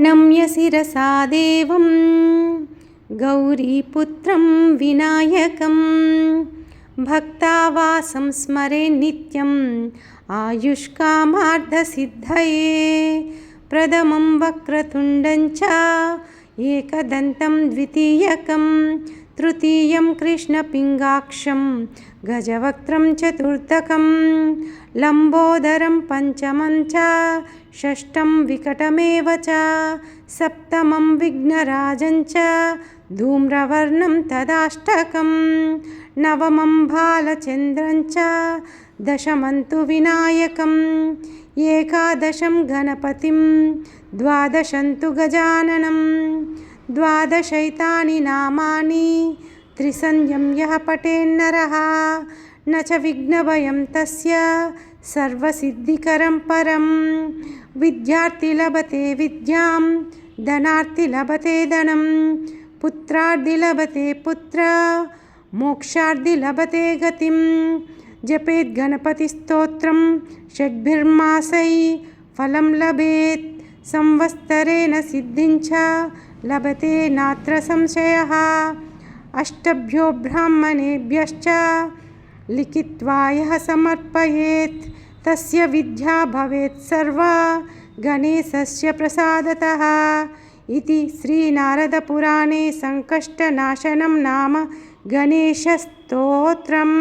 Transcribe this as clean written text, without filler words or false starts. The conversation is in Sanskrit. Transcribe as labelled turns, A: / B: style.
A: नम्य शिरसा देवं गौरीपुत्रं विनायकं भक्तावासं स्मरे नित्यम् आयुष्कामार्थसिद्धये प्रथमं वक्रतुण्डं च एकदन्तं द्वितीयकं तृतीयं कृष्णपिङ्गाक्षं गजवक्त्रं चतुर्थकं लम्बोदरं पञ्चमं च षष्ठं विकटमेव च सप्तमं विघ्नराजं च धूम्रवर्णं तदाष्टकं नवमं बालचन्द्रं च दशमं तु विनायकं एकादशं गणपतिं द्वादशं तु गजाननं द्वादशैतानि नामानि त्रिसन्ध्यं यः पठेन्नरः न च विघ्नभयं तस्य सर्वसिद्धिकरं परं विद्यार्थी लभते विद्यां धनार्थी लभते धनं पुत्रार्थी लभते पुत्र मोक्षार्थी लभते गतिं जपेत् गणपतिस्तोत्रं षड्भिर्मासैः फलं लभेत् संवत्सरेण सिद्धिं च लभते नात्र संशयः अष्टभ्यो ब्राह्मणेभ्यश्च लिखित्वा यः समर्पयेत् तस्य विद्या भवेत् सर्वा गणेशस्य प्रसादतः इति श्रीनारदपुराणे संकष्टनाशनं नाम गणेशस्तोत्रम्।